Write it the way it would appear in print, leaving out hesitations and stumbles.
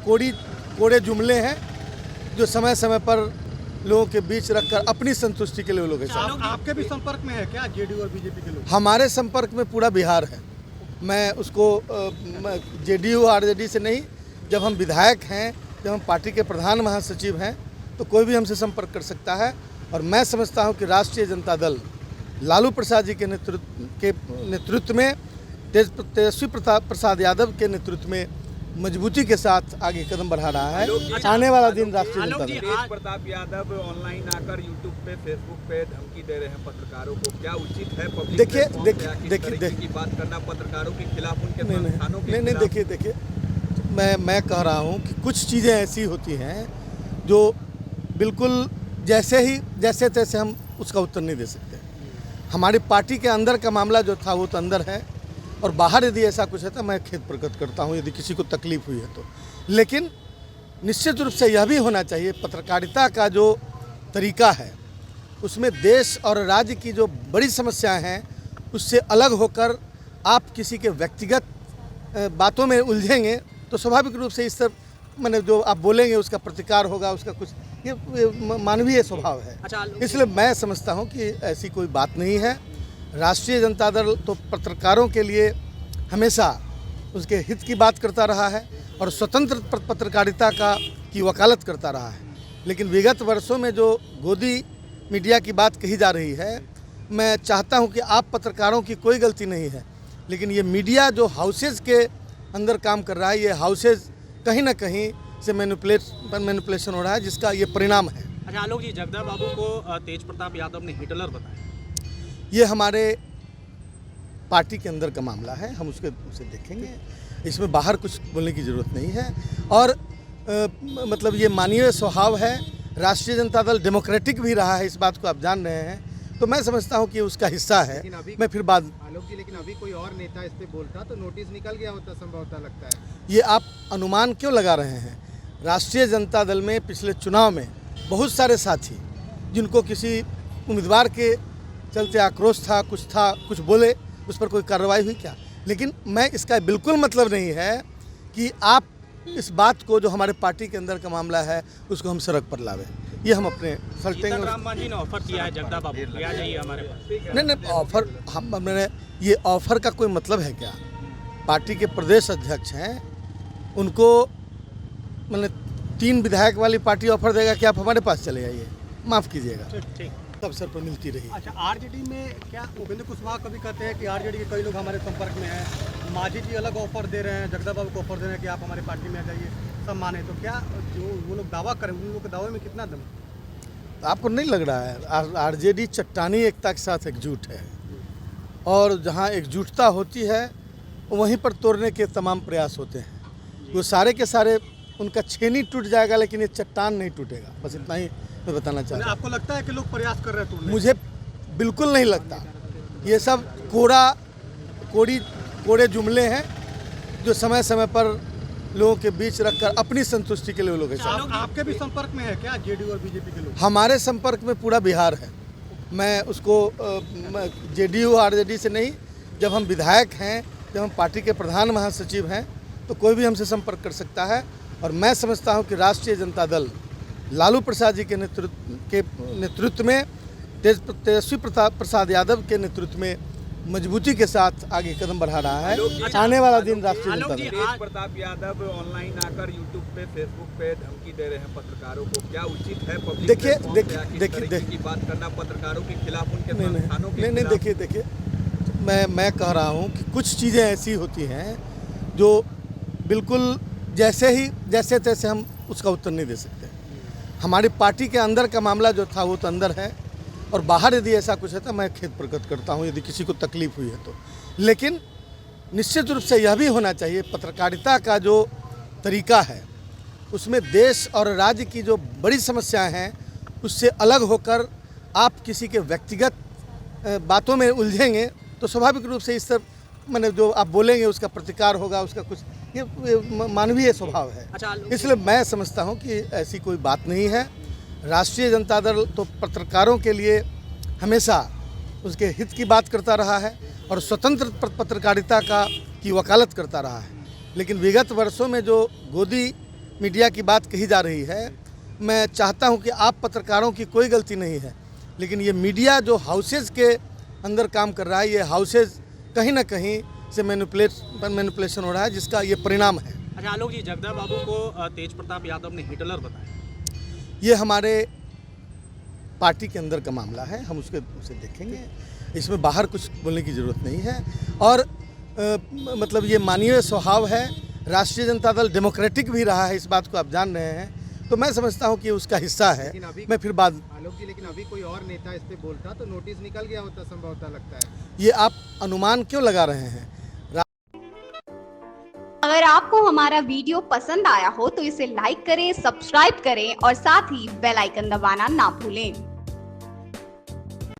कोड़े जुमले हैं जो समय समय पर लोगों के बीच रखकर अपनी संतुष्टि के लिए वो लोग ऐसा। आपके भी संपर्क में है क्या जेडीयू और बीजेपी के लोग? हमारे संपर्क में पूरा बिहार है। मैं उसको जेडीयू आरजेडी से नहीं, जब हम विधायक हैं, जब हम पार्टी के प्रधान महासचिव हैं, तो कोई भी हमसे संपर्क कर सकता है। और मैं समझता हूं कि राष्ट्रीय जनता दल लालू प्रसाद जी के नेतृत्व में, तेजस्वी प्रसाद यादव के नेतृत्व में मजबूती के साथ आगे कदम बढ़ा रहा है। आने वाला दिन राष्ट्रीय जनता दल। तेज प्रताप यादव ऑनलाइन आकर यूट्यूब पे, फेसबुक पे धमकी दे रहे हैं पत्रकारों को, क्या उचित है? पब्लिक देखिए की बात करना पत्रकारों के खिलाफ उनके संस्थानों के नहीं, देखिए मैं कह रहा हूँ कि कुछ चीज़ें ऐसी होती हैं जो बिल्कुल जैसे तैसे हम उसका उत्तर नहीं दे सकते। हमारी पार्टी के अंदर का मामला जो था वो तो अंदर है, और बाहर यदि ऐसा कुछ है तो मैं खेद प्रकट करता हूँ यदि किसी को तकलीफ हुई है तो। लेकिन निश्चित रूप से यह भी होना चाहिए, पत्रकारिता का जो तरीका है उसमें देश और राज्य की जो बड़ी समस्याएं हैं उससे अलग होकर आप किसी के व्यक्तिगत बातों में उलझेंगे तो स्वाभाविक रूप से इस तरह मैंने जो आप बोलेंगे उसका प्रतिकार होगा, उसका कुछ ये मानवीय स्वभाव है। इसलिए मैं समझता हूँ कि ऐसी कोई बात नहीं है। राष्ट्रीय जनता दल तो पत्रकारों के लिए हमेशा उसके हित की बात करता रहा है और स्वतंत्र पत्रकारिता की वकालत करता रहा है। लेकिन विगत वर्षों में जो गोदी मीडिया की बात कही जा रही है, मैं चाहता हूं कि आप पत्रकारों की कोई गलती नहीं है, लेकिन ये मीडिया जो हाउसेज के अंदर काम कर रहा है, ये हाउसेज कहीं ना कहीं से मैनिपुलेशन हो रहा है, जिसका ये परिणाम है। अच्छा आलोक जी, जगदा बाबू को तेज प्रताप यादव ने हिटलर बताया। ये हमारे पार्टी के अंदर का मामला है, हम उसे देखेंगे, इसमें बाहर कुछ बोलने की ज़रूरत नहीं है। और मतलब ये मानवीय स्वभाव है। राष्ट्रीय जनता दल डेमोक्रेटिक भी रहा है, इस बात को आप जान रहे हैं, तो मैं समझता हूँ कि उसका हिस्सा है। मैं फिर बाद आलोक जी, लेकिन अभी कोई और नेता इस पे बोलता तो नोटिस निकल गया होता संभवतः, लगता है। ये आप अनुमान क्यों लगा रहे हैं? राष्ट्रीय जनता दल में पिछले चुनाव में बहुत सारे साथी जिनको किसी उम्मीदवार के चलते आक्रोश था, कुछ बोले, उस पर कोई कार्रवाई हुई क्या? लेकिन मैं इसका बिल्कुल मतलब नहीं है कि आप इस बात को जो हमारे पार्टी के अंदर का मामला है उसको हम सड़क पर लावें। ये हम अपने सल्टेंगे। राम मांझी ने ऑफर किया है जगदा बाबू को, आ जाइए हमारे पास। नहीं, ऑफर मैंने ये ऑफर का कोई मतलब है क्या? पार्टी के प्रदेश अध्यक्ष हैं, उनको मैंने 3 विधायक वाली पार्टी ऑफर देगा कि आप हमारे पास चले आइए, माफ़ कीजिएगा, ठीक अवसर पर मिलती रही। अच्छा, आरजेडी में क्या उपेंद्र कुशवाहा कभी कहते हैं कि आरजेडी के कई लोग हमारे संपर्क में हैं, मांझी जी अलग ऑफर दे रहे हैं, जगदा बाबू को ऑफर दे रहे हैं कि आप हमारी पार्टी में आ जाइए, सब माने, तो क्या जो वो लोग दावा करें उन लोगों के दावे में कितना दम? आपको नहीं लग रहा है? आरजेडी चट्टानी एकता के साथ एकजुट है, और जहाँ एकजुटता होती है वहीं पर तोड़ने के तमाम प्रयास होते हैं। वो सारे के सारे उनका छेनी टूट जाएगा, लेकिन ये चट्टान नहीं टूटेगा। बस इतना ही मैं बताना चाहता हूँ। आपको लगता है कि लोग प्रयास कर रहे हैं तोड़ने? मुझे बिल्कुल नहीं लगता। ये सब कोड़े जुमले हैं जो समय समय पर लोगों के बीच रखकर अपनी संतुष्टि के लिए वो लोग ऐसा। आपके भी संपर्क में है क्या जेडीयू और बीजेपी के लोग? हमारे संपर्क में पूरा बिहार है। मैं उसको जेडीयू आरजेडी से नहीं, जब हम विधायक हैं, जब हम पार्टी के प्रधान महासचिव हैं, तो कोई भी हमसे संपर्क कर सकता है। और मैं समझता हूं कि राष्ट्रीय जनता दल लालू प्रसाद जी के नेतृत्व में, तेजस्वी प्रसाद यादव के नेतृत्व में मजबूती के साथ आगे कदम बढ़ा रहा है। आने वाला दिन राष्ट्रीय जनता दल। तेज प्रताप यादव ऑनलाइन आकर यूट्यूब पे, फेसबुक पे धमकी दे रहे हैं पत्रकारों को, क्या उचित है? पब्लिक देखिए की बात करना पत्रकारों के खिलाफ उनके संस्थानों के नहीं, देखिए मैं कह रहा हूँ कि कुछ चीज़ें ऐसी होती हैं जो बिल्कुल जैसे तैसे हम उसका उत्तर नहीं दे सकते। हमारी पार्टी के अंदर का मामला जो था वो तो अंदर है, और बाहर यदि ऐसा कुछ है तो मैं खेद प्रकट करता हूँ यदि किसी को तकलीफ हुई है तो। लेकिन निश्चित रूप से यह भी होना चाहिए, पत्रकारिता का जो तरीका है उसमें देश और राज्य की जो बड़ी समस्याएं हैं उससे अलग होकर आप किसी के व्यक्तिगत बातों में उलझेंगे तो स्वाभाविक रूप से इस तरह मैंने जो आप बोलेंगे उसका प्रतिकार होगा, उसका कुछ ये मानवीय स्वभाव है। इसलिए मैं समझता हूँ कि ऐसी कोई बात नहीं है। राष्ट्रीय जनता दल तो पत्रकारों के लिए हमेशा उसके हित की बात करता रहा है और स्वतंत्र पत्रकारिता की वकालत करता रहा है। लेकिन विगत वर्षों में जो गोदी मीडिया की बात कही जा रही है, मैं चाहता हूं कि आप पत्रकारों की कोई गलती नहीं है, लेकिन ये मीडिया जो हाउसेज के अंदर काम कर रहा है, ये हाउसेज कहीं ना कहीं से मैनिपुलेशन हो रहा है, जिसका ये परिणाम है। अच्छा आलोक जी, जगदा बाबू को तेज प्रताप यादव ने हिटलर बताया। ये हमारे पार्टी के अंदर का मामला है, हम उसे देखेंगे, इसमें बाहर कुछ बोलने की ज़रूरत नहीं है। और मतलब ये मानवीय स्वभाव है, राष्ट्रीय जनता दल डेमोक्रेटिक भी रहा है, इस बात को आप जान रहे हैं, तो मैं समझता हूँ कि उसका हिस्सा है। मैं फिर बाद आलोक जी, लेकिन अभी कोई और नेता इस पे बोलता तो नोटिस निकल गया होता संभवतः, लगता है। ये आप अनुमान क्यों लगा रहे हैं? अगर आपको हमारा वीडियो पसंद आया हो तो इसे लाइक करें, सब्सक्राइब करें और साथ ही बेल आइकन दबाना ना भूलें।